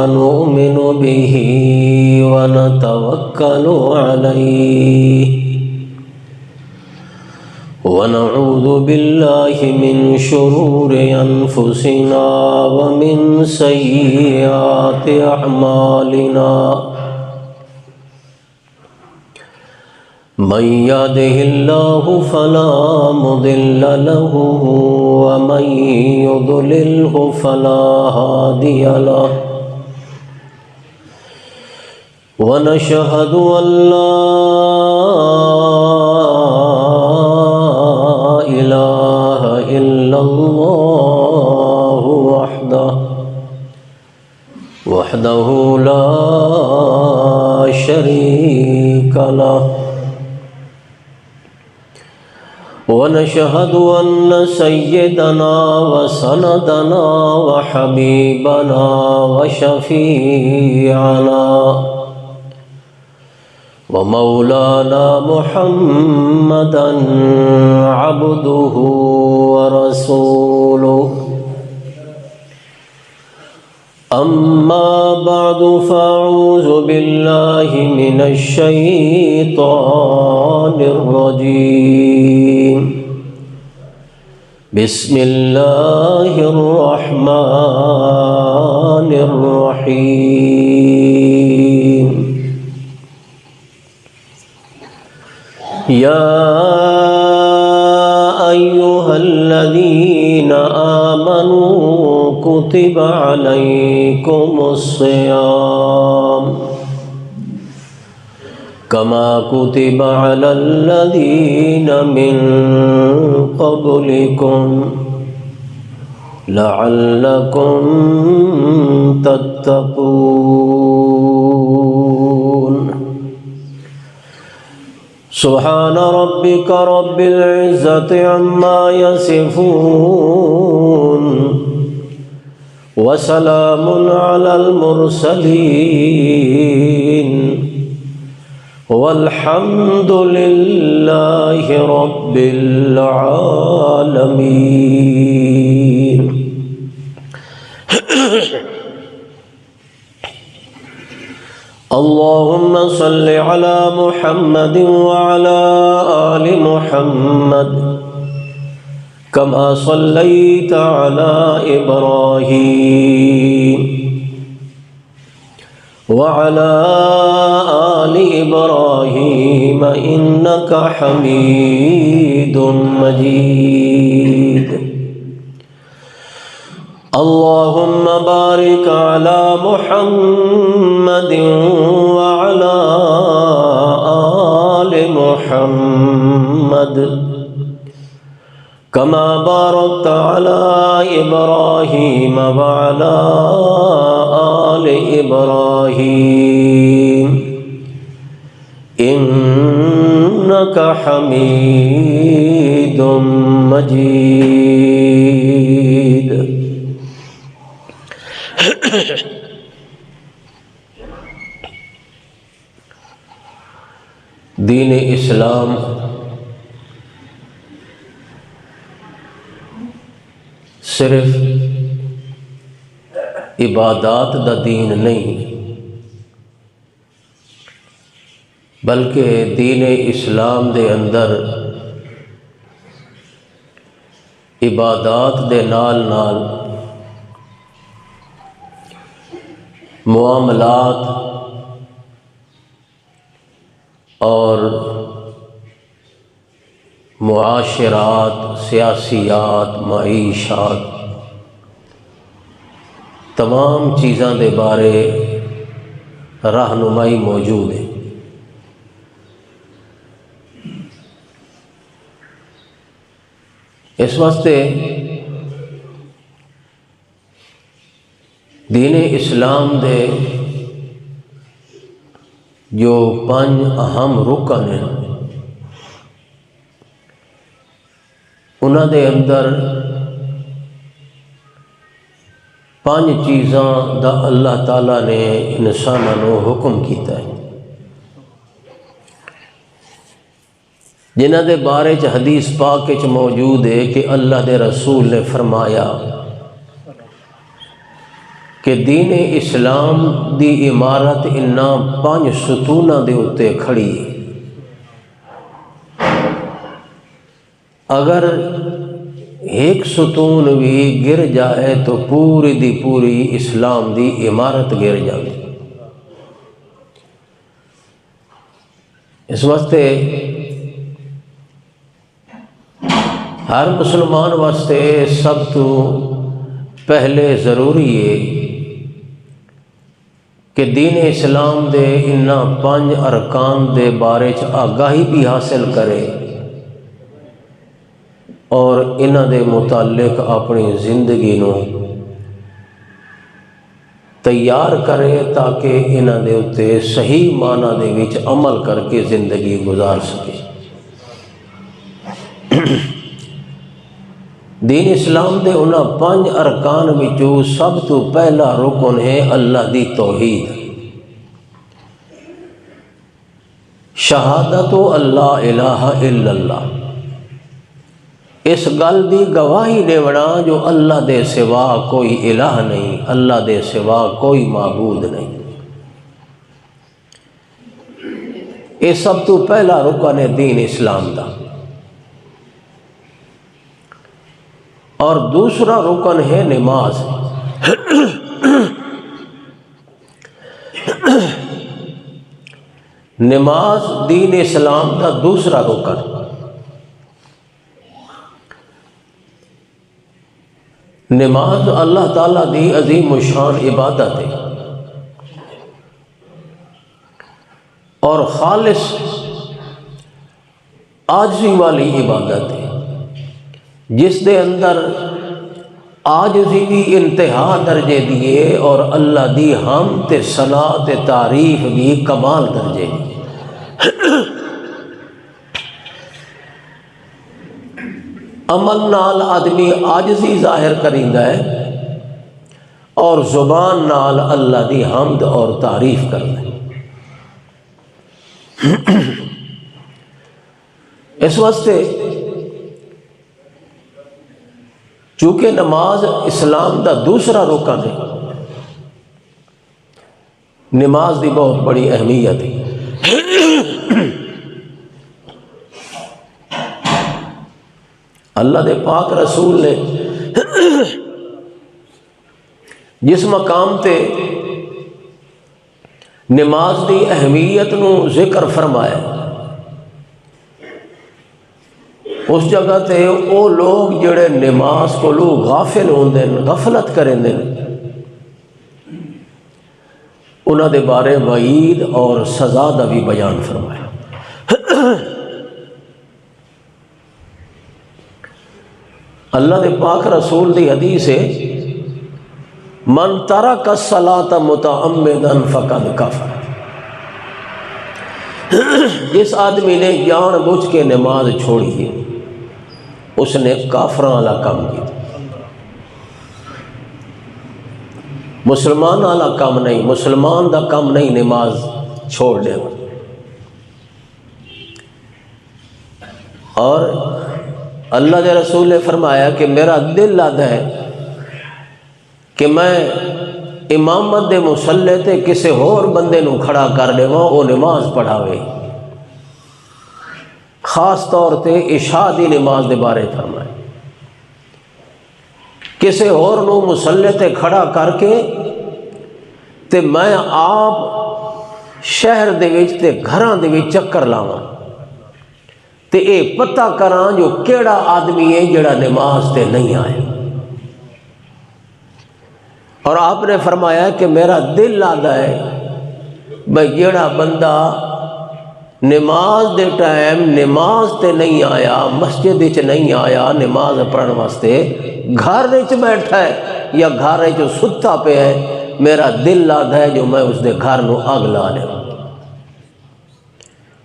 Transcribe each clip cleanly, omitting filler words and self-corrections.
ونؤمن به ونتوكل عليه ونعوذ بالله من شرور أنفسنا ومن سيئات أعمالنا من يهده الله فلا مضل له ومن يضلله فلا هادي له ونشهد أن لا إله إلا الله وحده لا شريك له ونشهد أن سيدنا وسندنا وحبيبنا وشفيعنا ومولانا محمدا عبده ورسوله أما بعد فأعوذ بالله من الشيطان الرجيم بسم الله الرحمن الرحيم يا أيها الذين آمنوا كتب عليكم الصيام كما كتب على الذين من قبلكم لعلكم تتقون سبحان ربك رب العزة عما يصفون وسلام على المرسلين والحمد لله رب العالمين اللهم صل على محمد وعلى آل محمد كما صليت على إبراهيم وعلى آل إبراهيم إنك حميد مجيد اللهم بارك على محمد وعلى آل محمد كما باركت على إبراهيم وعلى آل إبراهيم إنك حميد مجيد دین اسلام صرف عبادات دا دین نہیں بلکہ دین اسلام دے اندر عبادات دے نال نال معاملات اور معاشرات، سیاسیات، معیشات، تمام چیزاں دے بارے رہنمائی موجود ہے۔ اس واسطے دین اسلام دے جو 5 اہم رکن ہیں انہاں دے اندر 5 چیزاں دا اللہ تعالیٰ نے انساناں نوں حکم کیتا ہے، جنہاں دے بارے چ حدیث پاک وچ موجود ہے کہ اللہ دے رسول نے فرمایا کہ دین اسلام دی عمارت انہاں 5 ستوناں دے اتے کھڑی ہے۔ اگر ایک ستون بھی گر جائے تو پوری دی پوری اسلام دی عمارت گر جائے۔ اس واسطے ہر مسلمان واسطے سب تو پہلے ضروری ہے کہ دین اسلام دے انہاں 5 ارکان دے بارے آگاہی بھی حاصل کرے اور انہاں دے متعلق اپنی زندگی نو تیار کرے تاکہ انہاں دے اتے صحیح معنی دے وچ عمل کر کے زندگی گزار سکے۔ دین اسلام دے انہاں 5 ارکان وچوں سب تو پہلا رکن ہے اللہ دی توحید، شہادت اللہ الہ الا اللہ، اس گل دی گواہی دیونا جو اللہ دے سوا کوئی الہ نہیں، اللہ دے سوا کوئی معبود نہیں۔ یہ سب تو پہلا رکن ہے دین اسلام دا۔ اور دوسرا رکن ہے نماز۔ نماز دین اسلام دا دوسرا رکن۔ نماز اللہ تعالیٰ دی عظیم الشان عبادت ہے اور خالص عاجزی والی عبادت ہے، جس دے اندر عاجزی بھی انتہا درجے دیے اور اللہ دی حمد تے ثنا تے تعریف بھی کمال درجے دی۔ عمل نال آدمی عاجزی ظاہر کریندا ہے اور زبان نال اللہ دی حمد اور تعریف کردا ہے۔ اس واسطے چونکہ نماز اسلام دا دوسرا رکن ہے، نماز دی بہت بڑی اہمیت ہے۔ اللہ دے پاک رسول نے جس مقام تے نماز دی اہمیت نو ذکر فرمایا، اس جگہ تے او لوگ جڑے نماز کو غافل ہوندے غفلت کرندے انہاں دے بارے وعید اور سزا دا بھی بیان فرمایا۔ اللہ دے پاک رسول دی حدیث ہے، من ترک الصلاۃ متعمدا فقد کفر، جس آدمی نے جان بوجھ کے نماز چھوڑی ہے اس نے کافراں والا کام کیا، مسلمان والا کام نہیں، مسلمان دا کام نہیں نماز چھوڑ دے۔ اور اللہ دے رسول نے فرمایا کہ میرا دل آدھا ہے کہ میں امامت دے مصلے تے کسے اور بندے نو کھڑا کر دے وہ نماز پڑھاوے، خاص طور تے عشاء دی نماز دے بارے فرمایا، کسے اور نو مصلے تے کھڑا کر کے تے میں آپ شہر دے وچ تے گھراں دے وچ چکر لاواں تے اے پتہ کراں جو کیڑا آدمی ہے جڑا نماز تے نہیں آیا۔ اور آپ نے فرمایا کہ میرا دل آدھا ہے بھئی جڑا بندہ نماز دے ٹائم نماز تے نہیں آیا، مسجد وچ نہیں آیا نماز پڑھن واسطے، گھر وچ بیٹھا ہے یا گھر وچ ستا پیا ہے، میرا دل آدھا ہے جو میں اس دے گھر نو اگ لا لوں۔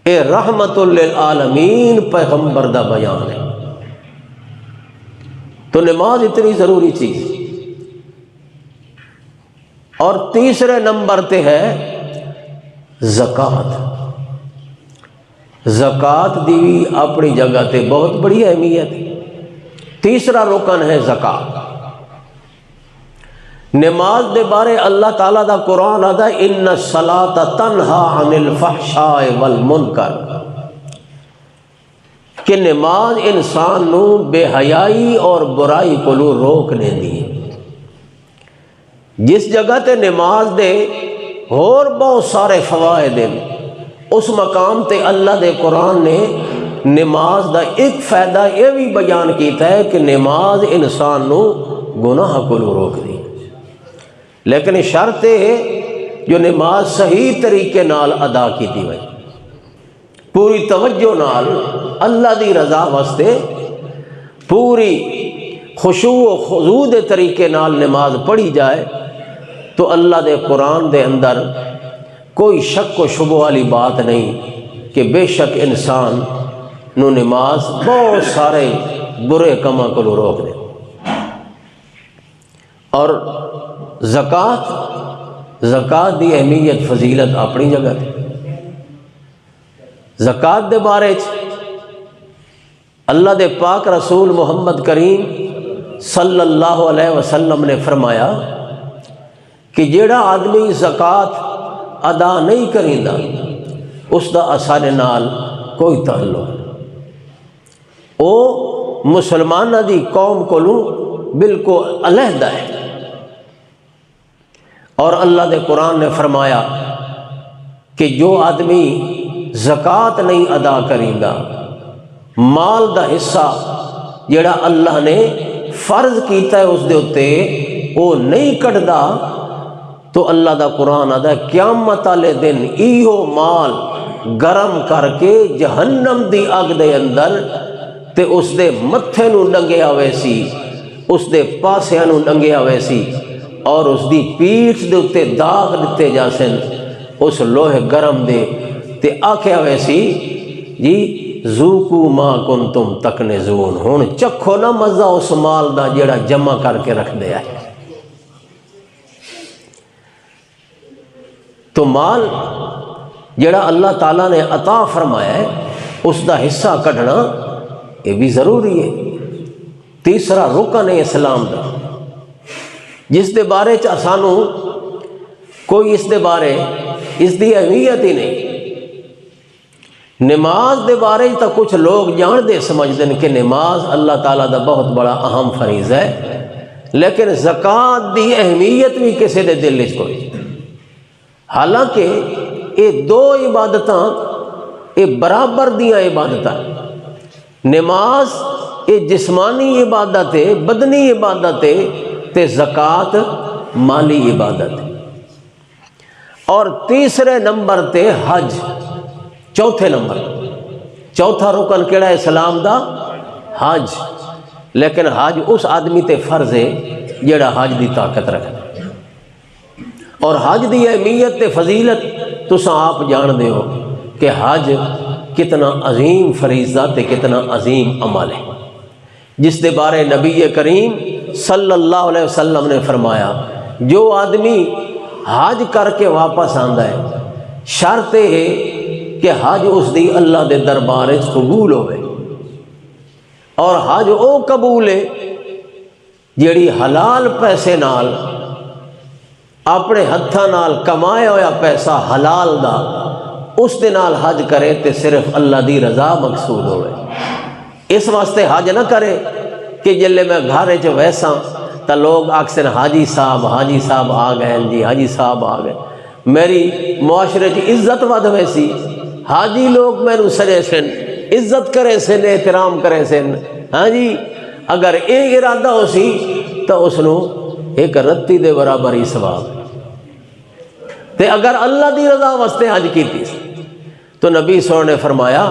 اے رحمت للعالمین پیغمبر دا بیان ہے۔ تو نماز اتنی ضروری چیز۔ اور تیسرے نمبر تے ہے زکوٰۃ۔ زکوٰۃ دی اپنی جگہ تے بہت بڑی اہمیت ہے۔ تیسرا رکن ہے زکوٰۃ۔ نماز دے بارے اللہ تعالیٰ دا قرآن آدھا ان الصلاۃ تنہا عن الفحشاء والمنکر، کہ نماز انسان نو بے حیائی اور برائی کو روک لیندی ہے۔ جس جگہ تے نماز دے اور بہت سارے فوائد ہیں، اس مقام تے اللہ دے قرآن نے نماز دا ایک فائدہ یہ بھی بیان کیتا ہے کہ نماز انسان نو گناہ کو روک دی، لیکن شرط ہے جو نماز صحیح طریقے نال ادا کیتی ہوئے، پوری توجہ نال اللہ دی رضا واسطے پوری خشوع و خضوع دے طریقے نال نماز پڑھی جائے تو اللہ دے قرآن دے اندر کوئی شک و شبہ والی بات نہیں کہ بے شک انسان نو نماز بہت سارے برے کاموں کو روک دے۔ اور زکوٰۃ دی اہمیت فضیلت اپنی جگہ تے، زکوٰۃ دے بارے اللہ دے پاک رسول محمد کریم صلی اللہ علیہ وسلم نے فرمایا کہ جیڑا آدمی زکوٰۃ ادا نہیں کریندا اس دا اسانے نال کوئی تعلق، او مسلمانہ دی قوم کولوں بالکل علیحدہ ہے۔ اور اللہ دے قرآن نے فرمایا کہ جو آدمی زکوٰۃ نہیں ادا کریندا، مال دا حصہ جڑا اللہ نے فرض کیتا ہے اس دے اتے وہ نہیں کٹدا، تو اللہ دا قرآن آدھا قیامت والے دن ایہو مال گرم کر کے جہنم دی اگ دے اندر تے اس دے متھے نو ڈنگیا ہوئے سی، اس دے پاسیاں نو ڈنگیا ہوئے سی، اور اس دی پیٹھ دے اتے داغ دیتے جاسن اس لوہے گرم دے، تے آکھیا ہوئے سی جی ذوقوا ما کنتم تکنزون، ہن چکھو نہ مزہ اس مال دا جڑا جمع کر کے رکھ دیا ہے۔ تو مال جڑا اللہ تعالیٰ نے عطا فرمایا ہے اس دا حصہ کٹنا یہ بھی ضروری ہے۔ تیسرا رکن ہے اسلام دا، جس دے بارے سانو کوئی اس دے بارے اس دی اہمیت ہی نہیں۔ نماز دے بارے تو کچھ لوگ جان دے سمجھ دیں کہ نماز اللہ تعالیٰ دا بہت بڑا اہم فریضہ ہے، لیکن زکوٰۃ دی اہمیت بھی کسی دے دل وچ کوئی، حالانکہ یہ دو عبادتاں یہ برابر دیاں عبادتاں، نماز یہ جسمانی عبادت ہے، بدنی عبادت ہے، تے زکوٰۃ مالی عبادت ہے۔ اور تیسرے نمبر تے حج، چوتھے نمبر، چوتھا رکن کیڑا ہے اسلام دا؟ حج۔ لیکن حج اس آدمی تے فرض ہے جڑا حج دی طاقت رکھے، اور حج دی اہمیت تے فضیلت تساں آپ جان دے ہو کہ حج کتنا عظیم فریضہ تے کتنا عظیم عمل ہے، جس دے بارے نبی کریم صلی اللہ علیہ وسلم نے فرمایا جو آدمی حج کر کے واپس آندا ہے شرط ہے کہ حج اس دی اللہ دے دربار وچ قبول ہوئے، اور حج او قبول ہے جیڑی حلال پیسے نال اپنے ہتھاں نال کمایا ہویا پیسہ حلال دا اس دے نال حج کرے تے صرف اللہ دی رضا مقصود ہوئے۔ اس واسطے حج نہ کرے کہ جلے میں گھر چ ویسا تا لوگ آکسن حاجی صاحب آ گئے جی، حاجی صاحب آ گئے، میری معاشرے کی عزت ود ویسی، حاجی لوگ میرے سجے سن، عزت کرے سن، احترام کرے سن۔ ہاں جی، اگر یہ ارادہ ہو سی تو اس نو ایک رتی دے برابر ہی ثواب، تے اگر اللہ دی رضا واسطے حج کیتی تو نبی سونے نے فرمایا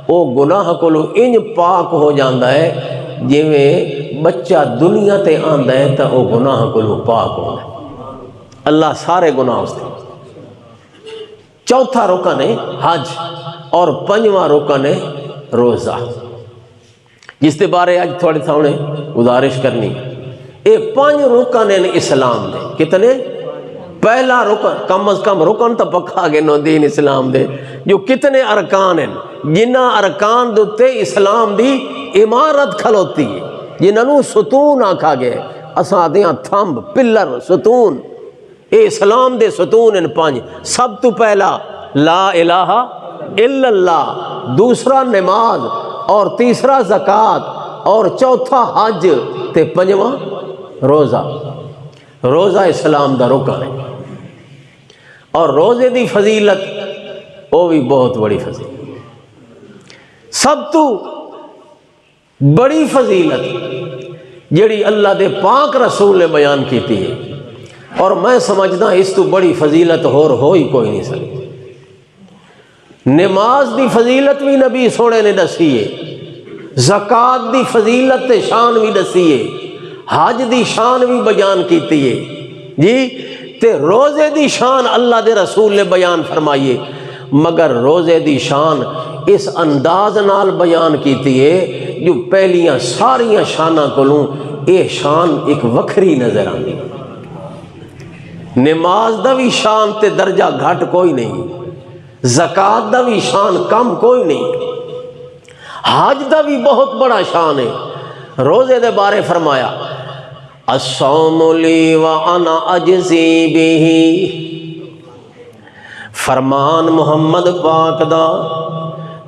وہ گناہ کولو انج پاک ہو جاندہ ہے جویں بچہ دنیا تے آندا ہے تو وہ گناہ کولو پاک ہو ہے، اللہ سارے گناہ اس دے۔ چوتھا رکن ہے حج، اور پنجواں رکن ہے روزہ، جس دے بارے آج تھوڑے سامنے گزارش کرنی۔ یہ 5 رکن ہیں اسلام دے، کتنے؟ پہلا رکن، کم از کم رکن تو پکا گے نو دین اسلام دے، جو کتنے ارکان ہیں، جنہ ارکان دوتے اسلام دی عمارت کھلوتی ہے، جنہوں ستون آکھا گئے، اساں دیاں تھمب پلر ستون اے اسلام دے ستون ان پانچ. سب تو پہلا لا الہ الا اللہ، دوسرا نماز، اور تیسرا زکوٰۃ، اور چوتھا حج، تے پنجواں روزہ. روزہ اسلام دا رکن ہے. اور روزے دی فضیلت وہ بھی بہت بڑی فضیلت. سب تو بڑی فضیلت جیڑی اللہ دے پاک رسول نے بیان کیتی ہے، اور میں سمجھدا اس تو بڑی فضیلت ہو ہی کوئی نہیں سکتی. نماز دی فضیلت بھی نبی سونے نے دسی ہے، زکوٰۃ دی فضیلت تے شان بھی دسی ہے، حج دی شان بھی بیان کیتی ہے جی، تے روزے دی شان اللہ دے رسول نے بیان فرمائیے. مگر روزے دی شان اس انداز نال بیان کیتی ہے جو پہلیاں ساریاں شاناں کولوں اے شان ایک وکھری نظر آندی. نماز دا بھی شان تے درجہ گھٹ کوئی نہیں، زکوٰۃ دا بھی شان کم کوئی نہیں، حج دا بھی بہت بڑا شان ہے. روزے دے بارے فرمایا الصوم لی وانا اجزی بہ، فرمان محمد پاک دا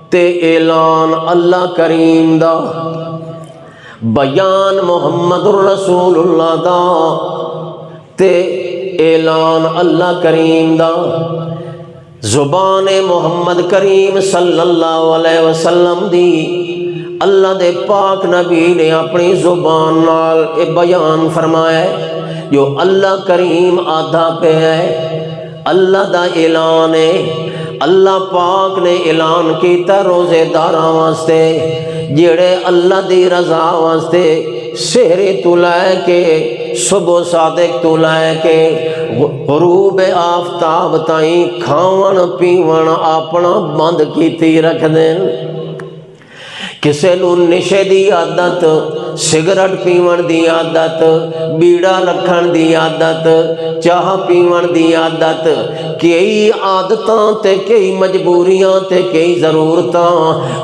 تے اعلان اللہ کریم دا، بیان محمد الرسول اللہ دا تے اعلان اللہ کریم دا. زبان محمد کریم صلی اللہ علیہ وسلم دی اللہ دے پاک نبی نے اپنی زبان نال اے بیان فرمایا ہے جو اللہ کریم آدھا پہ ہے، اللہ دا اعلان ہے. اللہ پاک نے اعلان کیتا روزے داراں واسطے جڑے اللہ دی رضا واسطے سحر تو لے کے صبح صادق تو لے کے غروب آفتاب تائیں کھاون پیون اپنا بند کیتی رکھ دین. کسے نو نشے دی عادت، سگرٹ پیون دی عادت، بیڑا رکھن دی عادت، چاہ پیون دی عادت، کئی عادتاں تے کئی مجبوریاں تے کئی ضرورتاں،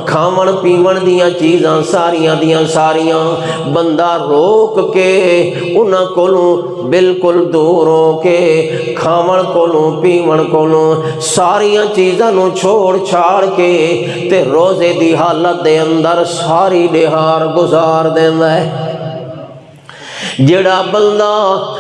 کھاون پیون دیاں چیزاں ساریاں دیاں ساریاں بندہ روک کے انہاں کولوں بالکل دور ہو کے کھاون کولوں پیون کولوں ساریاں چیزاں نو چھوڑ چھاڑ کے تے روزے دی حالت دے اندر ساری دہار گزار دیندا ہے. جڑا بندہ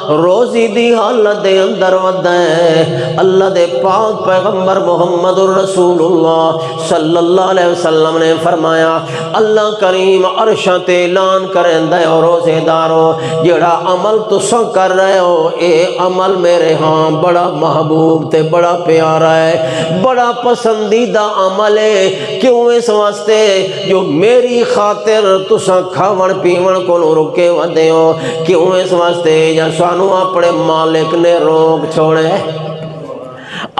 روزی دی حالت دے اندر ودا ہے، اللہ دے پاک پیغمبر محمد الرسول اللہ صلی اللہ علیہ وسلم نے فرمایا اللہ کریم عرشاں تے اعلان کریندا ہے اور روزے دارو جڑا عمل تساں کر رہے ہو اے عمل میرے ہاں بڑا محبوب تے بڑا پیارا ہے، بڑا پسندیدہ عمل ہے. کیوں؟ اس واسطے جو میری خاطر تساں کھاون پیون کو رکے ودے ہو. کیوں؟ اس واسطے یا سانو اپنے مالک نے روک چھوڑے،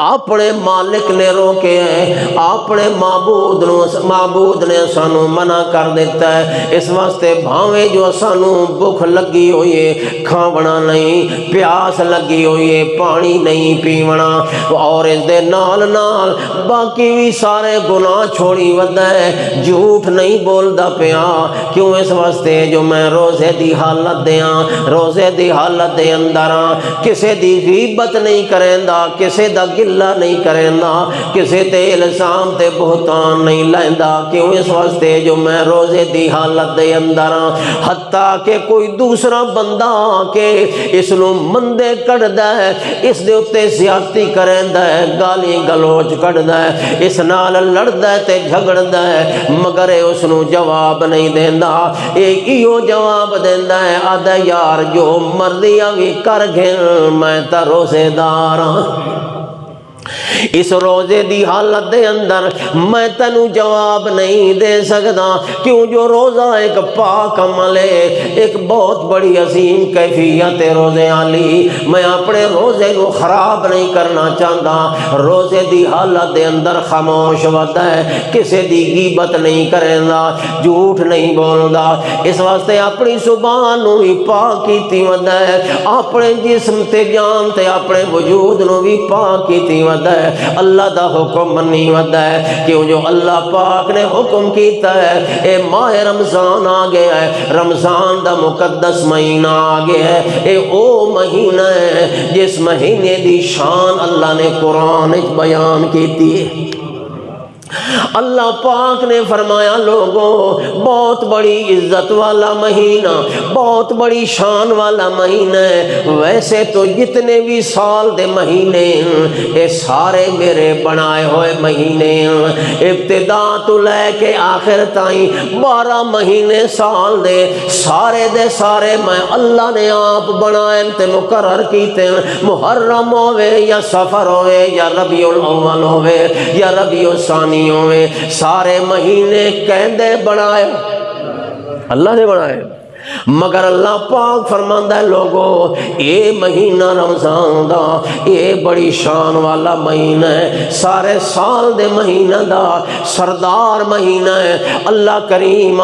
اپنے مالک نے روکے ہیں، اپنے معبود نے سانو منع کر دیتا ہے. اس واسطے بھاویں جو سانو بھوک لگی ہوئی ہے کھاونا نہیں، پیاس لگی ہوئی ہے پانی نہیں پیونا، اور اس دے نال نال باقی بھی سارے گناہ چھوڑی ودا ہے، جھوٹ نہیں بولدا پیا. کیوں؟ اس واسطے جو میں روزے دی حالت دیاں، روزے دی حالت دے اندر کسے دی غیبت نہیں کریندا، کسے دا گلہ نہیں کریندا، کسے تے الزام تے بہتان نہیں لیندا. کیوں؟ اس واسطے جو میں روزے دی حالت دے اندر حتیٰ کہ کوئی دوسرا بندہ کے اس نو مندے کڑدا ہے، اس دے اتے زیادتی کریندا ہے، گالی گلوچ کڑدا ہے، اس نال لڑدا ہے تے جھگڑدا ہے، مگر اس نو جواب نہیں دیندا. ایہو جواب دیندا ہے آدھا یار جو مرضی بھی کر گھن میں تا روزے دار ہاں. اس روزے دی حالت دے اندر میں تینوں جواب نہیں دے سکتا. کیوں؟ جو روزہ ایک پاک عمل ہے، ایک بہت بڑی عظیم کیفیت ہے روزے والی. میں اپنے روزے کو خراب نہیں کرنا چاہتا. روزے دی حالت دے اندر خاموش ودا ہے، کسے دی غیبت نہیں کریندا، جھوٹ نہیں بولدا. اس واسطے اپنی زبان نو بھی پاک کیتی ودا ہے، اپنے جسم تے جان تے اپنے وجود نو بھی پاک کیتی ودا ہے، اللہ دا حکم منی ودا ہے، کیوں جو اللہ پاک نے حکم کیتا ہے اے ماہ رمضان آ گیا ہے، رمضان دا مقدس مہینہ آ گیا ہے، اے او مہینہ ہے جس مہینے دی شان اللہ نے قرآن وچ بیان کیتی ہے۔ اللہ پاک نے فرمایا لوگوں بہت بڑی عزت والا مہینہ، بہت بڑی شان والا مہینہ ہے، ویسے تو جتنے بھی سال دے مہینے یہ سارے میرے بنائے ہوئے مہینے، ابتدا تو لے کے آخر تائیں 12 مہینے سال دے سارے میں اللہ نے آپ بنائے تے مقرر کیتے ہیں، محرم ہوئے یا سفر ہوئے یا ربیع الاول ہوئے یا ربیع الثانی ہوئے، سارے مہینے کہندے بنائے اللہ نے بنائے، مگر اللہ پاک فرماندا ہے لوگوں یہ مہینہ رمضان دا یہ بڑی شان والا مہینہ ہے، سارے سال دے مہینہ دا سردار مہینہ ہے۔ اللہ کریم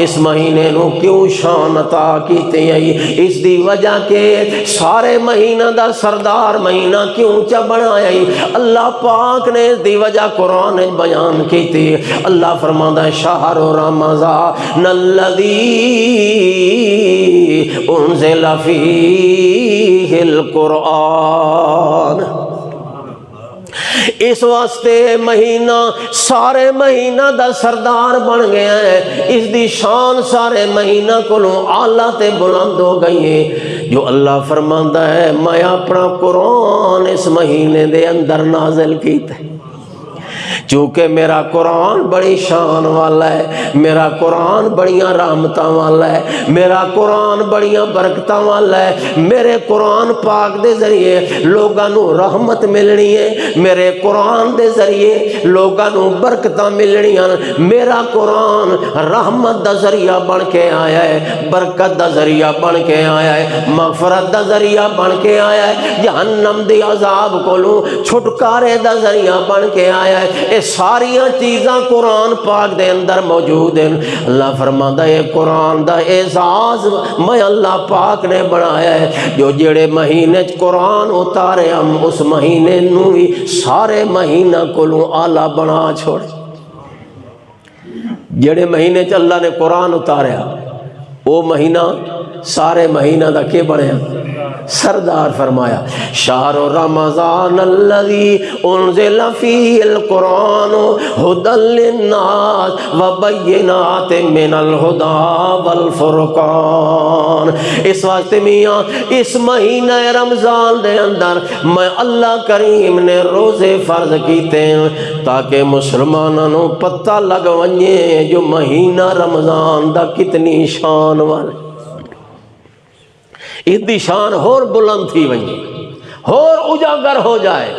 اس مہینے نو کیوں شان عطا کیتے ہیں؟ اس دی وجہ کہ سارے مہینہ دا سردار مہینہ کیوں چا بنایا ہے؟ اللہ پاک نے اس دی وجہ قرآن بیان کیتی، اللہ فرماندا ہے شہر رمضان الذی انزل فیہ القرآن، اس واسطے مہینہ سارے مہینہ دا سردار بن گیا ہے، اس دی شان سارے مہینہ کولوں اعلیٰ تے بلند ہو گئی ہے۔ جو اللہ فرماندا ہے میں اپنا قرآن اس مہینے دے اندر نازل کیتا ہے، چونکہ میرا قرآن بڑی شان والا ہے، میرا قرآن بڑیاں رحمتاں والا ہے، میرا قرآن بڑیاں برکتاں والا ہے، میرے قرآن پاک دے ذریعے لوگاں نو رحمت ملنی ہے، میرے قرآن دے ذریعے لوگاں نو برکتاں ملنی ہیں، میرا قرآن رحمت دا ذریعہ بن کے آیا ہے، برکت دا ذریعہ بن کے آیا ہے، مغفرت دا ذریعہ بن کے آیا ہے، جہنم دی عذاب کولوں چھٹکارے دا ذریعہ بن کے آیا ہے۔ یہ ساریاں چیزاں قرآن پاک دے اندر موجود ہیں۔ اللہ فرماندا ہے قرآن دا اعزاز میں اللہ پاک نے بنایا ہے، جو جڑے مہینے قرآن اتارے ہم اس مہینے نو ہی سارے مہینہ کولوں اعلیٰ بنا چھوڑے۔ جڑے مہینے چ اللہ نے قرآن اتاریا وہ مہینہ سارے مہینہ دا کے بنیا سردار فرمایا شہر رمضان الذی انزل فیہ القرآن ھدی للناس وبینات من الھدی والفرقان۔ اس واسطے میاں اس مہینہ رمضان دے اندر میں اللہ کریم نے روزے فرض کیتے ہیں تاکہ مسلمانوں نو پتہ لگ ونجے جو مہینہ رمضان دا کتنی شان والا، اس دی شان ہور بلند تھی ونجے، ہور اجاگر ہو جائے،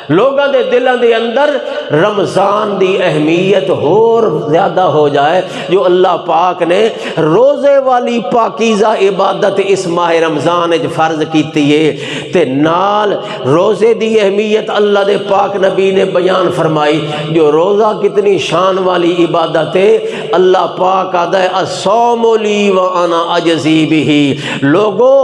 لوگاں دے دلاں دے اندر رمضان دی اہمیت اور زیادہ ہو جائے، جو اللہ پاک نے روزے والی پاکیزہ عبادت اس ماہ رمضان فرض کیتی ہے تے نال روزے دی اہمیت اللہ دے پاک نبی نے بیان فرمائی۔ جو روزہ کتنی شان والی عبادت ہے، اللہ پاک آدھا ہے الصوم لی وانا اجزی بہ، لوگو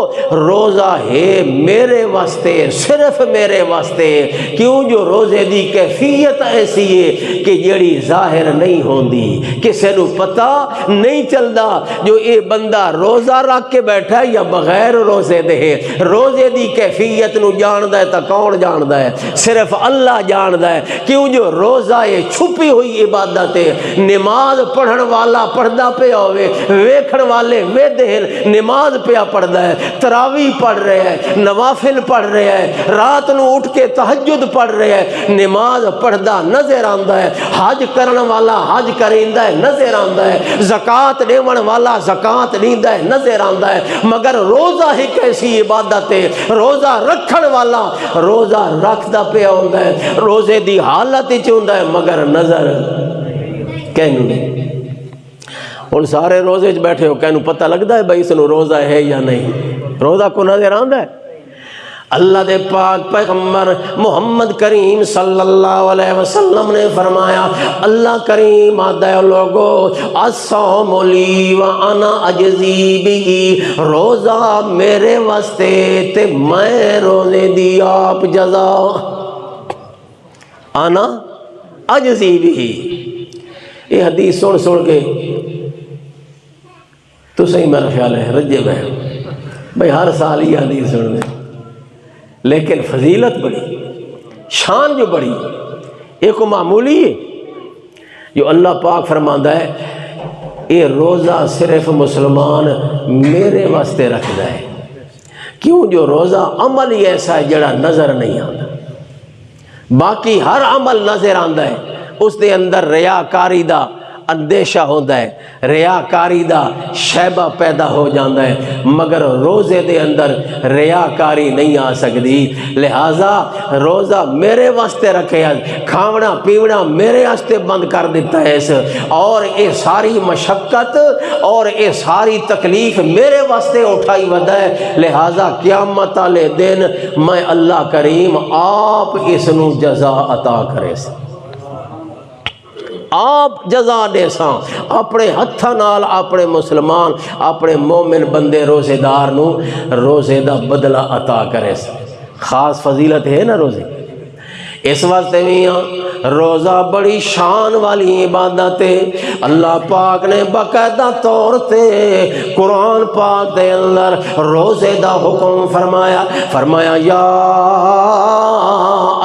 روزہ ہے میرے واسطے، صرف میرے واسطے، کیوں جو روزے دی کیفیت ایسی ہے کہ جڑی ظاہر نہیں ہوندی، کسے نو پتہ نہیں چلدا جو اے بندہ روزہ رکھ کے بیٹھا ہے یا بغیر روزے دے، روزے دی کیفیت نو جاندا ہے تا کون جاندا ہے؟ صرف اللہ جاندا ہے۔ کیوں جو روزہ ہے چھپی ہوئی عبادت ہے، نماز پڑھن والا پڑھدا پیا ہوئے، ویکھن والے ویدے ہیں، نماز پیا پڑھدا ہے، تراویح پڑھ رہے ہیں، نوافل پڑھ رہے ہیں، رات نو اٹھ کے تہجد پڑھ رہے ہیں، نماز پڑھدا نظر آندا ہے، حج کرن والا حج کریندا ہے نظر آندا ہے، زکوٰۃ دیون والا زکوٰۃ دیندا ہے نظر آندا ہے، مگر روزہ ایک ایسی عبادت ہے، روزہ رکھن والا روزہ رکھدا پیا ہوندا ہے، روزے دی حالت وچ ہوندا ہے مگر نظر کینوں نہیں۔ ہن سارے روزے وچ بیٹھے ہو، کینوں پتہ لگدا ہے بھائی اس نوں روزہ ہے یا نہیں؟ روزہ کو نظر آندا ہے؟ اللہ دے پاک پیغمبر محمد کریم صلی اللہ علیہ وسلم نے فرمایا، اللہ کریم آدھے لوگو الصوم لی وانا اجزی بہ، روزہ میرے واسطے تے میں روزے دی آپ جزا۔ آنا اجزی بھی. یہ حدیث سن سن کے تو صحیح میرا خیال ہے رجے میں بھائی ہر سال یہ حدیث سن دیں، لیکن فضیلت بڑی، شان جو بڑی، ایک معمولی ہے جو اللہ پاک فرماندا ہے یہ روزہ صرف مسلمان میرے واسطے رکھتا ہے. کیوں؟ جو روزہ عمل ہی ایسا ہے جڑا نظر نہیں آتا، باقی ہر عمل نظر آتا ہے، اس دے اندر ریاکاری دا اندیشہ ہوتا ہے، ریاکاری دا شیبہ پیدا ہو جاتا ہے، مگر روزے دے اندر ریاکاری نہیں آ سکتی. لہٰذا روزہ میرے واسطے رکھے، کھاونا پیونا میرے واسطے بند کر دیتا ہے اس، اور یہ ساری مشقت اور یہ ساری تکلیف میرے واسطے اٹھائی ودا ہے. لہٰذا قیامت والے دن میں اللہ کریم آپ اس نو جزا عطا کرے سا، آپ جزا دے ساں اپنے ہتھاں نال، اپنے مسلمان اپنے مومن بندے روزے دار نو روزے دا بدلہ عطا کرے سا. خاص فضیلت ہے نا روزے. اس واسطے میاں روزہ بڑی شان والی عبادت ہے. اللہ پاک نے باقاعدہ طور تے قرآن پاک دے اندر روزے دا حکم فرمایا یا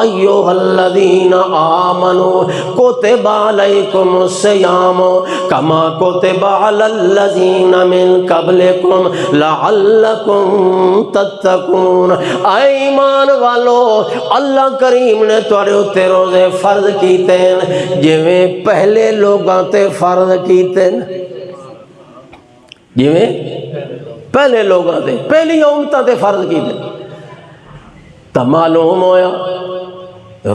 ایھا الذین آمنوا کتب علیکم الصیام کما کتب علی الذین من قبلکم لعلکم تتقون. اے ایمان والو، اللہ کریم نے تواڈے اتے روزے فرض کیتے ہیں جویں پہلے لوگاں تے فرض کیتے ہیں، جویں پہلے لوگاں تے پہلی امتاں تے فرض کیتے ہیں. تو معلوم ہویا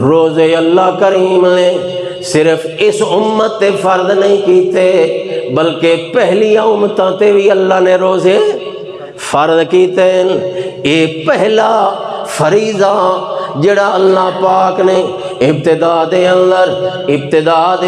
روزے اللہ کریم نے صرف اس امت تے فرض نہیں کیتے بلکہ پہلی امتاں تے بھی اللہ نے روزے فرض کیتے ہیں. اے پہلا فریضہ جڑا اللہ پاک نے ابتدا دے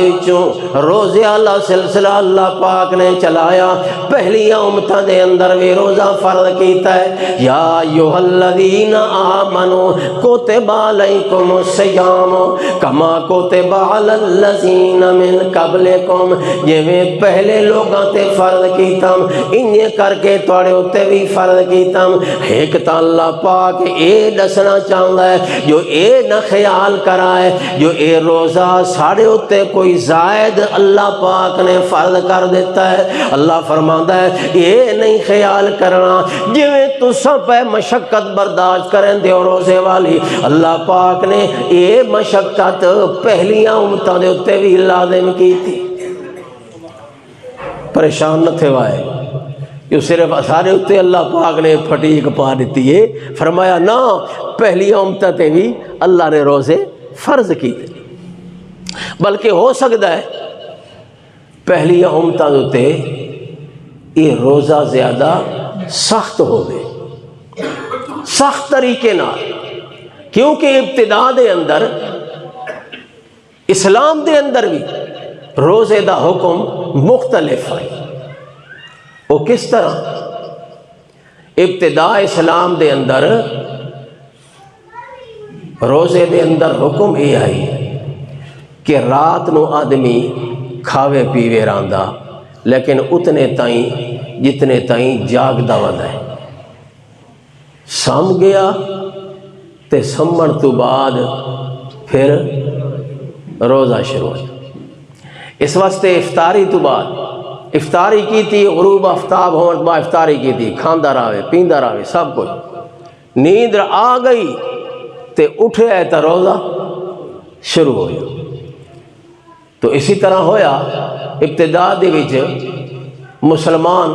وچوں روزے والا سلسلہ اللہ پاک نے چلایا. پہلی امتاں دے اندر بھی روزہ فرض کیتا ہے. یا ایھا الذین آمنوا کتب علیکم الصیام کما کتب علی الذین من قبلکم، جویں پہلے لوگاں تے فرض کیتا انجے کر کے تواڈے اوتے بھی فرض کیتا. ایک تا اللہ پاک اے دسنا چاہتا ہے جو اے نہ خیال کرائے جو اے روزہ ساڑھے ہوتے کوئی زائد اللہ پاک نے فرض کر دیتا ہے. اللہ فرماتا ہے یہ نہیں خیال کرنا جویں تساں پہ مشقت برداشت کریں دے روزے والی، اللہ پاک نے یہ مشقت پہلیاں امتاں دے ہوتے بھی لازم کی تھی. پریشان نہ تھے وائے جو صرف سارے ہوتے اللہ پاک نے پھٹیک پا دیتی ہے. فرمایا نہ پہلی امتاں تے بھی اللہ نے روزے فرض کیتے، بلکہ ہو سکتا ہے پہلی امتاں تے یہ روزہ زیادہ سخت ہو گئے، سخت طریقے نال، کیونکہ ابتدا دے اندر اسلام دے اندر بھی روزے دا حکم مختلف ہے. وہ کس طرح؟ ابتدا اسلام دے اندر روزے دے اندر حکم یہ آئی کہ رات نو آدمی کھاوے پیوے راندا لیکن اتنے تائیں جتنے تائیں جاگدا ودا ہے. سم گیا تے سمن تو بعد پھر روزہ شروع ہو. اس واسطے افطاری تو بعد افطاری کی تھی، غروب آفتاب ہونے بعد افطاری کی تھی، کھاندا راوے پیندا راوے سب کچھ. نیند آ گئی تے اٹھے ہے تو روزہ شروع ہو گیا. تو اسی طرح ہویا ابتدا دے وچ مسلمان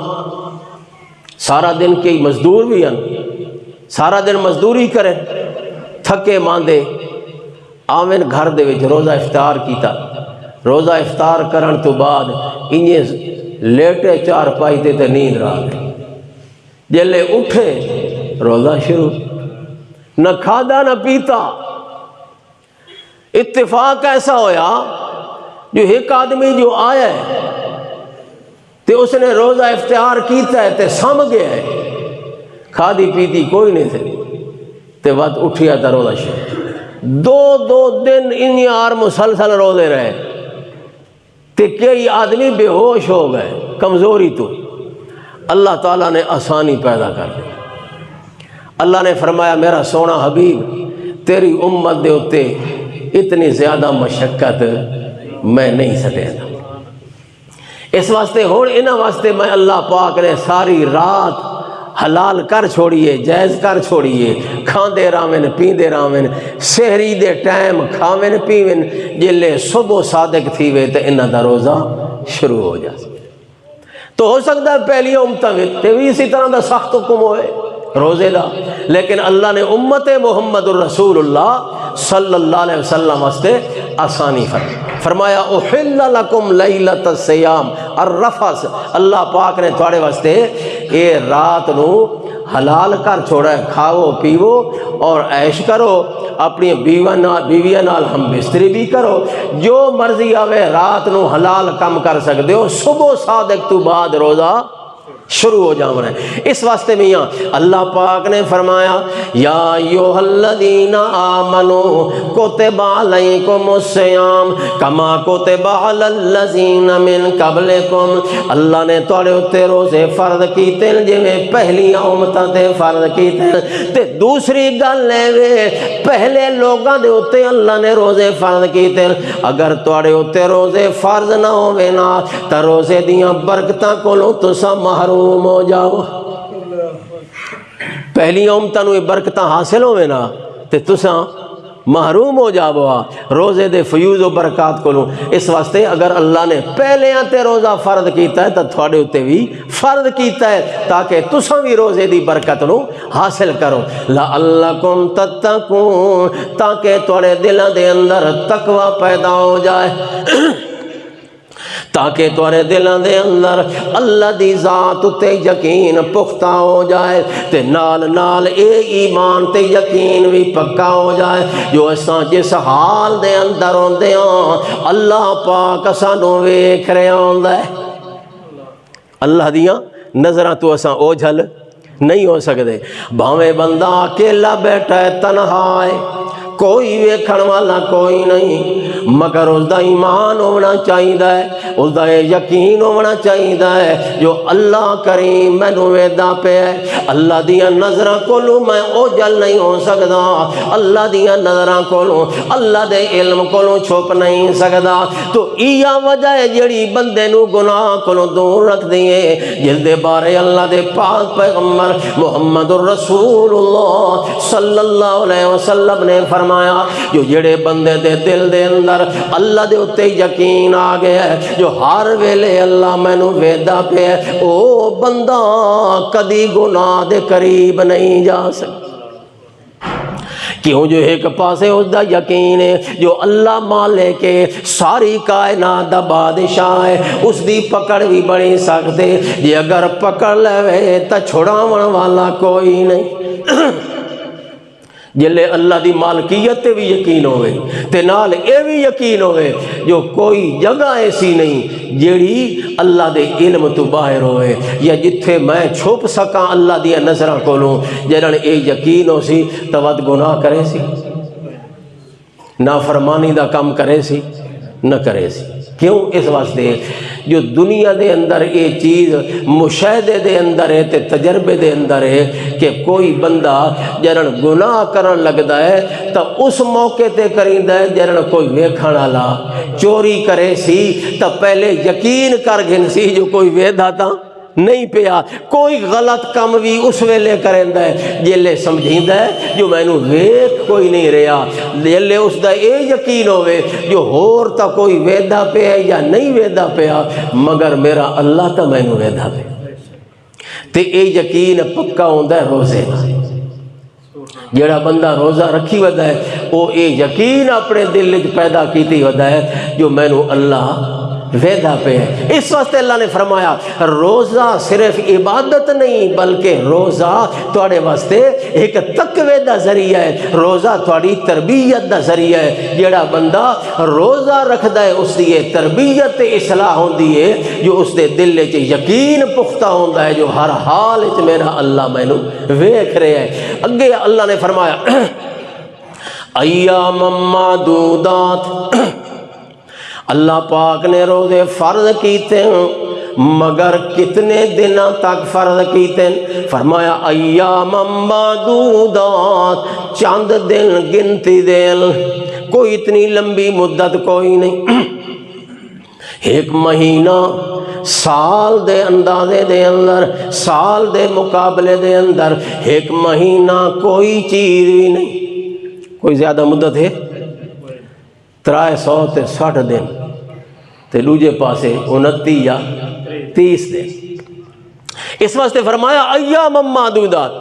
سارا دن کی مزدور بھی ہیں، سارا دن مزدوری کریں، تھکے ماندے آمن گھر دے وچ روزہ افطار کیتا. روزہ افطار کرن تو بعد انہیں لیٹے چار پائی تے نیند را گئی. جلے اٹھے روزہ شروع، نہ کھادا نہ پیتا. اتفاق ایسا ہویا جو ایک آدمی جو آیا ہے تے اس نے روزہ افطار کیتا ہے تے سم گیا ہے، کھادی پیتی کوئی نہیں تھی تے وقت اٹھیا تا روزہ شروع. دو دن ان یار مسلسل روزے رہے تے کئی آدمی بے ہوش ہو گئے کمزوری تو اللہ تعالیٰ نے آسانی پیدا کر دی. اللہ نے فرمایا میرا سونا حبیب تیری امت دے اتے اتنی زیادہ مشقت میں نہیں سٹے گا. اس واسطے ہون انہاں واسطے میں اللہ پاک نے ساری رات حلال کر چھوڑیے جائز کر چھوڑیے کھاندے راوین پیندے راوین سحری دے ٹائم کھاوین پیوین جلے صبح صادق تھی وے تے انہاں دا روزہ شروع ہو جا. تو ہو سکتا ہے پہلی امتاں تے بھی اسی طرح دا سخت حکم ہوئے روزے دا، لیکن اللہ نے امت محمد الرسول اللہ صلی اللہ علیہ وسلم واسطے آسانی فرمایا احل لکم لیلۃ الصیام الرفث. اللہ پاک نے تھوڑے واسطے اے رات نو حلال کر چھوڑا ہے، کھاؤ پیو اور عیش کرو، اپنی بیویاں نال ہم بستری بھی کرو، جو مرضی آوے رات نو حلال کم کر سکتے ہو، صبح صادق تو بعد روزہ شروع ہو جانا ہے. اس واسطے میاں اللہ پاک نے فرمایا یا ایھا الذین آمنوا کتب علیکم الصیام کما کتب علی الذین من قبلکم. اللہ نے تواڈے اتے روزے فرض کیتے جویں پہلیاں امتاں تے فرض کیتے. تے دوسری گل اے پہلے لوگاں دے اتے اللہ نے روزے فرض کیتے، اگر تواڈے اتے روزے فرض نہ ہووے نا تے روزے دیاں برکتاں کولوں تساں محروم ہو جاؤ. پہلی امتاں نوں برکتاں حاصل ہوئے نا تے تساں محروم ہو جاؤ روزے دے فیوز و برکات کو. اس واسطے اگر اللہ نے پہلے تے روزہ فرض کیتا ہے تو تھوڑے اتے بھی فرض کیتا ہے تاکہ تساں بھی روزے دی برکت نو حاصل کرو. لعلکم تتقون تاکہ تھوڑے دلاں دے اندر تقوی پیدا ہو جائے، تاکہ تورے دلوں دے اندر اللہ دی ذات تے یقین پختہ ہو جائے تے نال نال اے ایمان تے یقین بھی پکا ہو جائے جو اساں جس حال دے اندر ہوندے ہاں اللہ پاک سانوں ویکھ رہا ہوندا ہے. اللہ دیاں نظراں تو اساں اوجھل نہیں ہو سکتے. بھاویں بندہ اکیلا بیٹھا ہے تنہا ہے کوئی ویکھن والا کوئی نہیں، مگر اس دا ایمان ہونا چاہیدا ہے، اس دا یقین ہونا چاہیدا ہے جو اللہ کریم مینوں ویدا پہ ہے. اللہ دیاں نظراں کولوں میں اوجھل نہیں ہو سکدا، اللہ دیاں نظراں کولوں اللہ دے علم کولوں چھپ نہیں سکدا. تو ایہ وجہ ہے جڑی بندے نو گناہ کولوں دور رکھ دیے، جس دے بارے اللہ دے پاک پیغمبر محمد الرسول اللہ صلی اللہ علیہ وسلم نے فرمایا جو جڑے بندے دے دل دے اندر اللہ دے اتے یقین آ گیا ہے جو ہر ویلے اللہ مینوں ویدا پہ ہے، او بندہ کدی گناہ دے قریب نہیں جا سکتا. کیوں جو ایک پاسے اس دا یقین ہے جو اللہ مالک ہے ساری کائنات دا بادشاہ ہے، اس دی پکڑ بھی بڑی سخت ہے، جی اگر پکڑ لے تا چھڑاون والا کوئی نہیں. جلے اللہ دی مالکیت تے بھی یقین ہوئے تے نال اے بھی یقین ہوئے جو کوئی جگہ ایسی نہیں جیڑی اللہ دے علم تو باہر ہوئے یا جتھے میں چھپ سکاں اللہ دی نظراں کولوں. جنہاں اے یقین ہو سی تو ود گناہ کرے سی، نافرمانی دا کام کرے سی نہ کرے سی. کیوں؟ اس واسطے جو دنیا دے اندر یہ چیز مشاہدے دے اندر ہے تے تجربے دے اندر ہے کہ کوئی بندہ جنہاں گناہ کرن لگدا ہے تو اس موقع تے کریندا ہے جنہاں کوئی ویکھن والا چوری کرے سی تو پہلے یقین کر گھن سی جو کوئی ویدھا تا نہیں پیا، کوئی غلط کام بھی اس ویلے کریندا ہے جیلے سمجھیندا ہے جو مینوں ویکھ کوئی نہیں رہا، جیلے اس دا اے یقین ہوئے جو ہور تا کوئی ویدا پیا یا نہیں ویدا پیا مگر میرا اللہ تا مینوں ویدا پیا. تے اے یقین پکا ہوندا ہے روزے دا. جڑا بندہ روزہ رکھی ودا ہے وہ اے یقین اپنے دل وچ پیدا کیتی ودا ہے جو مینوں اللہ ویدا پہ ہے. اس واسطے اللہ نے فرمایا روزہ صرف عبادت نہیں بلکہ روزہ تواڈے واسطے ایک تقوی دا ذریعہ ہے، روزہ تواڈی تربیت دا ذریعہ ہے. جڑا بندہ روزہ رکھدا ہے اس دی تربیت اصلاح ہوندی ہے جو اس دے دل وچ یقین پختہ ہوندا ہے جو ہر حال وچ میرا اللہ مینوں ویکھ رہا ہے. اگے اللہ نے فرمایا ایام معدودات، اللہ پاک نے روزے فرض کیتے ہیں مگر کتنے دنوں تک فرض کیتے ہیں؟ فرمایا ایام معدودات، چند دن گنتی دن، کوئی اتنی لمبی مدت کوئی نہیں۔ ایک مہینہ سال دے اندازے دے اندر، سال دے مقابلے دے اندر ایک مہینہ کوئی چیز بھی نہیں۔ کوئی زیادہ مدت ہے 360 دن تے دوجے پاسے 29 یا 30 دن۔ اس واسطے فرمایا ایام معدودات،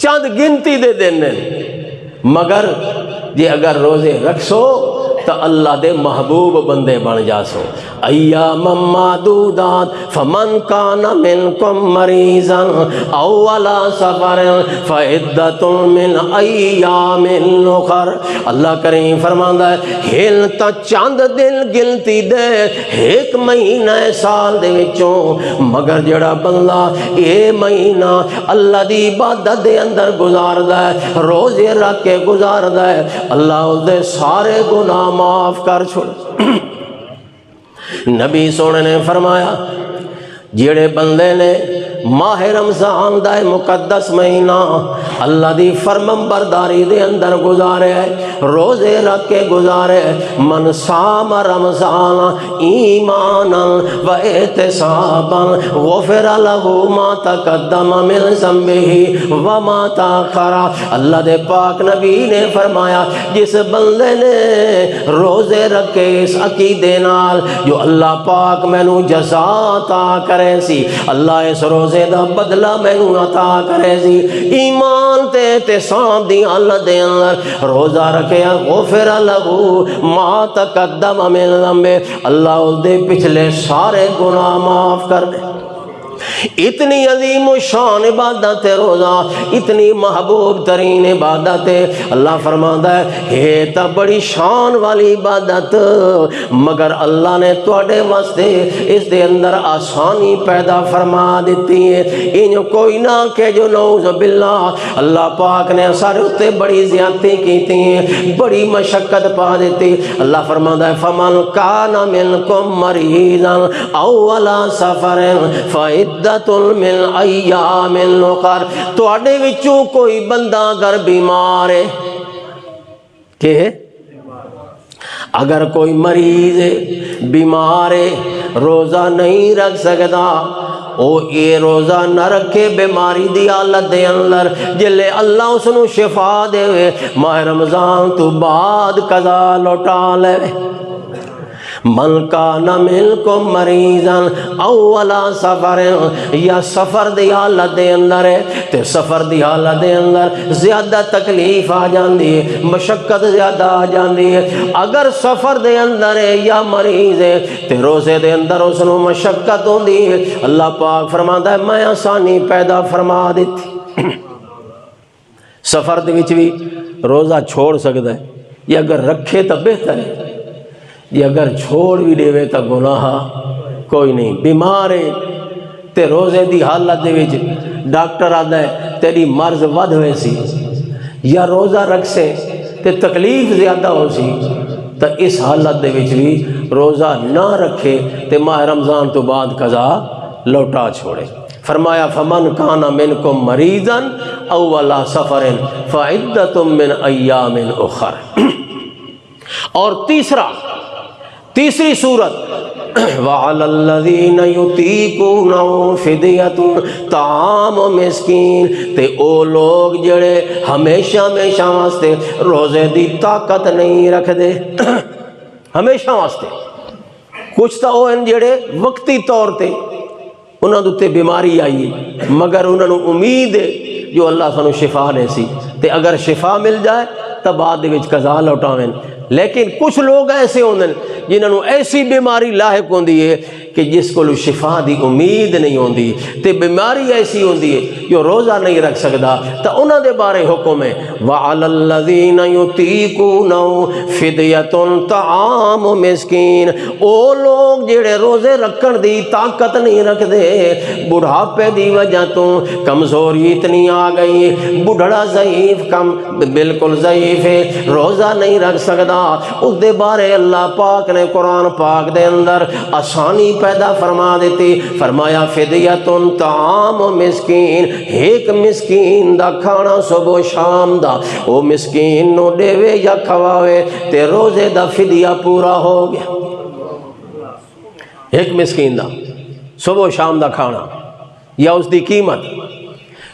چند گنتی دے دن مگر جے اگر روزے رکھسو تو اللہ دے محبوب بندے بن جاسو۔ ایام معدودات فمن کان منکم مریضا او علی سفر فعدۃ من ایام اخر۔ اللہ کریم فرماندا ہے ہل تا چند دن گنتی دے ایک مہینہ سال دے وچوں، مگر جڑا بندہ اے مہینہ اللہ دی عبادت دے اندر گزاردا ہے، روزے رکھ کے گزاردا ہے، اللہ اس دے سارے گناہ معاف کر چھوڑ۔ نبی سونے نے فرمایا جڑے بندے نے ماہ رمضان دا مقدس مہینہ اللہ دی فرمان برداری دے اندر گزارے، روزے رکھ کے گزارے، من صام رمضان ایمانا و احتسابا غفر له ما تقدم من ذنبه وما تاخر۔ اللہ دے پاک نبی نے فرمایا جس بندے نے روزے رکھے اس عقیدے نال جو اللہ پاک مینوں جزا عطا کرے سی، اللہ اس روزے دا بدلہ مینوں عطا کرے سی، ایمان تے احتساب دی حالت دے اندر روزہ رکھیا، غفر له ما تقدم من ذنبہ، اللہ اس دے پچھلے سارے گناہ معاف کر دے۔ اتنی عظیم و شان عبادت ہے روزہ، اتنی محبوب ترین عبادت ہے۔ اللہ فرماتا ہے یہ تا بڑی شان والی عبادت، مگر اللہ نے تواڈے واسطے اس دے اندر آسانی پیدا فرما دیتی ہے۔ ان کوئی نہ کہ جو نعوذ باللہ اللہ پاک نے سارے اتے بڑی زیادتی کیتی ہیں، بڑی مشقت پا دیتی۔ اللہ فرماتا ہے فمن کان منکم مریضا او علی سفر فعدۃ من ایام اخر۔ تواڈے وچوں کوئی بندہ اگر بیمار ہے، کہ اگر کوئی مریض ہے، بیمار ہے، روزہ نہیں رکھ سکتا، او یہ روزہ نہ رکھے بیماری دی حالت دے اندر، جلے اللہ اس نو شفا دے ماہ رمضان تو بعد قضا لوٹا لے۔ من کان منکم مریضا او علی سفر، یا سفر دی حالت دے اندر ہے تے سفر دی حالت دے اندر زیادہ تکلیف آ جاندی ہے، مشقت زیادہ آ جاندی ہے۔ اگر سفر دے اندر ہے یا مریض ہے تے روزے دے اندر اس نو مشقت ہوندی ہے، اللہ پاک فرماندا ہے میں آسانی پیدا فرما دیتی۔ سفر دے وچ بھی روزہ چھوڑ سکدا ہے، یا اگر رکھے تو بہتر ہے، یہ اگر چھوڑ بھی دے تو گناہ کوئی نہیں۔ بیمار ہے تے روزے دی حالت دے وچ ڈاکٹر آدھا ہے تیری مرض ود ہوئے سی، یا روزہ رکھ سے تے تکلیف زیادہ ہو سی، تو اس حالت دے وچ بھی روزہ نہ رکھے تے ماہ رمضان تو بعد قضا لوٹا چھوڑے۔ فرمایا فمن کان منکم مریضا او علی سفر فعدۃ من ایام اخر۔ اور تیسری صورت وَعَلَى الَّذِينَ يُطِيقُونَهُ فِدْيَةٌ طَعَامُ مِسْكِين، تے او لوگ جڑے ہمیشہ واسطے روزے دی طاقت نہیں رکھ دے، ہمیشہ واسطے۔ کچھ تا او ہیں جڑے وقتی طور تے انہاں دے بیماری آئی مگر انہاں نو امید ہے جو اللہ سانو شفا دے سی، تے اگر شفا مل جائے تو بعد دے وچ قضا لوٹاویں۔ لیکن کچھ لوگ ایسے ہوندے جنہاں نو ایسی بیماری لاحق ہوندی ہے کہ جس کو شفا دی امید نہیں ہوندی تے بیماری ایسی ہوندی ہے جو روزہ نہیں رکھ سکدا، تو انہاں دے بارے حکم ہے وَعَلَى الَّذِينَ يُطِيقُونَهُ فِدْيَةٌ طَعَامُ مسکین، او لوگ جڑے روزے رکھن دی طاقت نہیں رکھ دے، بڑھاپے دی وجہ تو کمزوری اتنی آ گئی، بڑھڑا ضعیف کم بالکل ضعیف ہے، روزہ نہیں رکھ سکدا، اس دے بارے اللہ پاک نے قرآن پاک دے اندر آسانی پیدا فرما دیتی، فرمایا فدیتن طعام مسکین، ایک مسکین دا کھانا صبح شام دا او مسکین نو دیوے یا کھواوے تے روزے دا فدیہ پورا ہو گیا۔ ایک مسکین دا صبح شام دا کھانا یا اس دی قیمت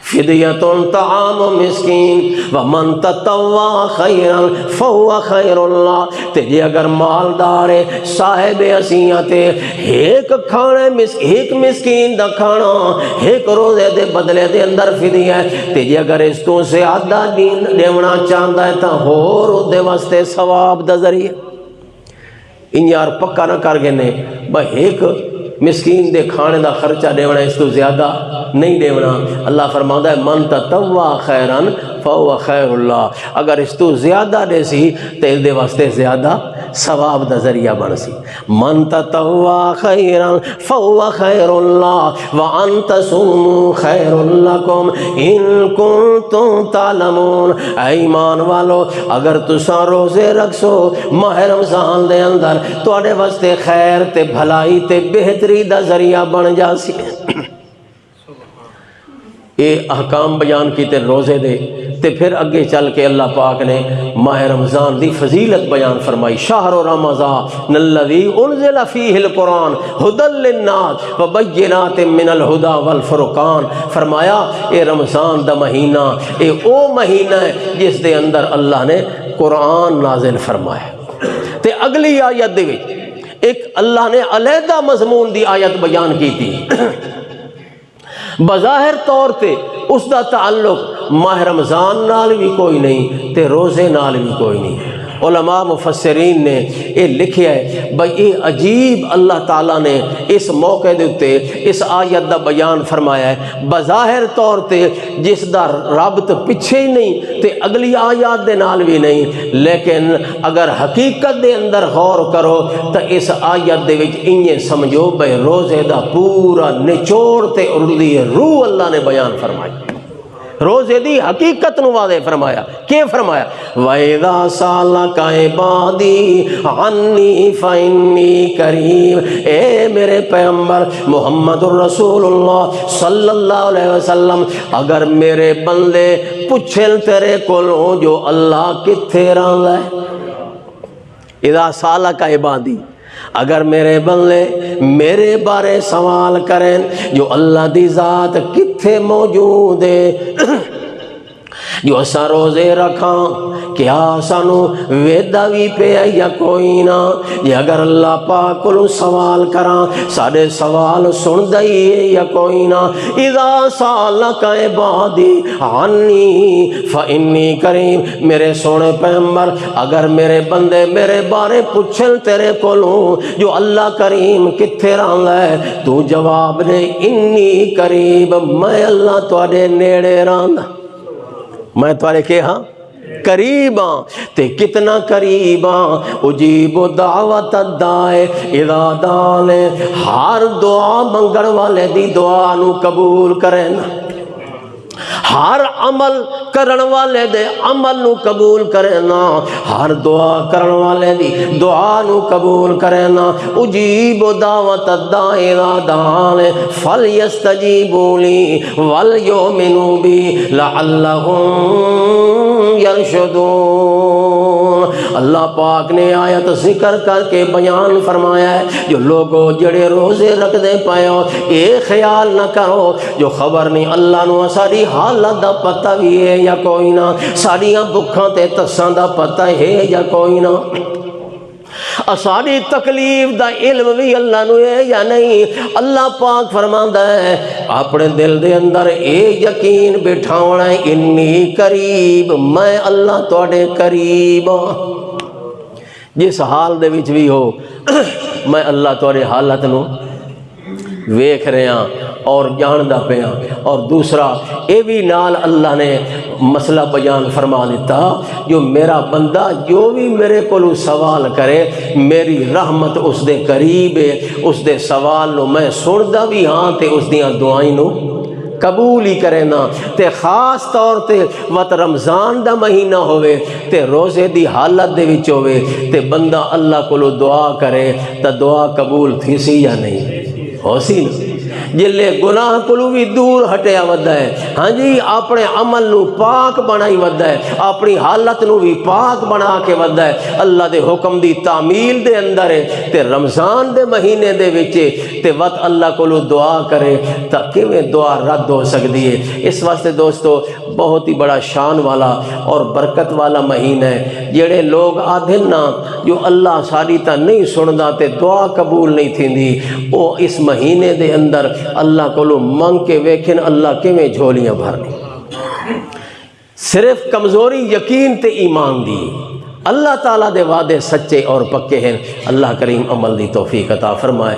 فدیتن طعام مسکین ومن تطوع خیرا فهو خیر اللہ، تے جی اگر مالدار ہے صاحب اسیت ایک کھانے ایک مسکین دا کھانا ایک روزے دے بدلے دے اندر فدیہ ہے، تے جی اگر اس تو زیادہ دین دیونا چاہتا ہے تو ہور دے واسطے ثواب دا ذریعہ ان یار پکا نہ کر گنے بھائی ایک مسکین دے کھانے دا خرچہ دیونا اس تو زیادہ نہیں دیونا۔ اللہ فرماتا ہے من تطوع خیرا فهو خیر اللہ، اگر اس تو زیادہ دے سی تو اس دے واسطے زیادہ ثواب دا ذریعہ بن سی۔ من تطوع خیرا فهو خیر اللہ وان تصوموا خیر لکم ان کنتم تعلمون، اے ایمان والو اگر تساں روزے رکھسو ماہ رمضان دے اندر تواڈے واسطے خیر تے بھلائی تے بہتری دا ذریعہ بن جا سی۔ اے احکام بیان کیتے روزے دے، تے پھر اگے چل کے اللہ پاک نے ماہ رمضان دی فضیلت بیان فرمائی، شہر رمضان الذی انزل فیہ القرآن ھدی للناس وبینات من الھدی والفرقان، فرمایا اے رمضان دا مہینہ اے او مہینہ ہے جس دے اندر اللہ نے قرآن نازل فرمایا۔ تے اگلی آیت دے وچ ایک اللہ نے علیحدہ مضمون دی آیت بیان کی تھی، بظاہر طور تے اس دا تعلق ماہ رمضان نال بھی کوئی نہیں تے روزے نال بھی کوئی نہیں۔ علماء مفسرین نے یہ لکھیا ہے بھئی یہ عجیب اللہ تعالیٰ نے اس موقع دے اتے اس آیت دا بیان فرمایا ہے، بظاہر طور تے جس دا رابط پیچھے ہی نہیں تے اگلی آیات دے نال بھی نہیں، لیکن اگر حقیقت دے اندر غور کرو تو اس آیت دے وچ انہیں سمجھو بھئی روزے دا پورا نچوڑ تے اردی روح اللہ نے بیان فرمائی، روزے دی حقیقت نو واضح فرمایا۔ کیا فرمایا؟ وَإِذَا سَأَلَكَ عِبَادِي عَنِّي فَإِنِّي قَرِيبٌ، اے میرے پیغمبر محمد الرسول اللہ صلی اللہ علیہ وسلم اگر میرے بندے پوچھل تیرے کولوں جو اللہ کتھے رہندا ہے، اِذَا سَأَلَكَ عِبَادِي اگر میرے بندے میرے بارے سوال کریں جو اللہ دی ذات کتھے موجود ہے، جو اسا روزے رکھاں کیا سانو ویدہ بھی پہ یا کوئی نہ، یہ اگر اللہ پاک کو سوال کراں سارے سوال سن دئیے یا کوئی نہ۔ اذا سالک عبادی عنی فانی قریب، میرے سونے پیغمبر اگر میرے بندے میرے بارے پوچھن تیرے کولوں جو اللہ کریم کتھے رہندا ہے، تو جواب دے انی قریب، میں اللہ تواڈے نیڑے رہندا، میں تمہارے کہ ہاں قریب ہاں، تے کتنا قریب ہاں، اجیب دعوت الداعی اذا دعان، ہر دعا منگن والے دی دعا نو قبول کریں، ہر عمل کرن والے دے عمل نو قبول کرنا، ہر دعا کرن والے دی دعا نو قبول کرنا۔ اجیب دعوت الداعی اذا دعان فلیستجیبوا لی ولیؤمنوا بی لعلہم یرشدون۔ اللہ پاک نے آیت ذکر کر کے بیان فرمایا ہے جو لوگوں جڑے روزے رکھ دے پائے ہو، اے خیال نہ کرو جو خبر نہیں اللہ نو ساری حالت دا پتہ بھی ہے یا کوئی نہ، ساڑیاں بکھاں تے تساں دا پتہ ہے یا کوئی نہ، ساری تکلیف دا علم بھی اللہ نو ہے یا نہیں۔ اللہ پاک فرماندا ہے اپنے دل دے اندر اے یقین بٹھاونا ہے انی قریب، میں اللہ تواڈے قریب ہاں، جس حال دے وچ بھی ہو میں اللہ تواڈے حالت نو ویکھ رہے ہیں اور جاندا پیا. اور دوسرا یہ بھی نال اللہ نے مسئلہ بیان فرما دیتا، جو میرا بندہ جو بھی میرے کو سوال کرے، میری رحمت اس دے قریب ہے، اس دے سوال نو میں سندا بھی ہاں تے اس دیاں دعائیں نو قبول ہی کرے نا. تے خاص طور تے وقت رمضان دا مہینہ ہوئے تے روزے دی حالت دے وچ ہوئے تے بندہ اللہ کو دعا کرے تا دعا قبول تھی سی یا نہیں؟ ہو سی نا. جلے گناہ کلو بھی دور ہٹیا ودا ہے، ہاں جی اپنے عمل نو پاک بنائی ودا ہے، اپنی حالت نو بھی پاک بنا کے ودا ہے، اللہ دے حکم دی تعمیل دے اندر ہے تے رمضان دے مہینے دے وچے تے وقت اللہ کولو دعا کرے تا کیویں دعا رد ہو سکتی ہے. اس واسطے دوستو بہت ہی بڑا شان والا اور برکت والا مہینہ ہے. جڑے لوگ آدھن نا جو اللہ ساری تا نہیں سندا تے دعا قبول نہیں تھیندی، او اس مہینے دے اندر اللہ کو منگ کے ویکھن اللہ کیویں جھولیاں بھرنی. صرف کمزوری یقین تے ایمان دی. اللہ تعالیٰ دے وعدے سچے اور پکے ہیں. اللہ کریم عمل دی توفیق عطا فرمائے.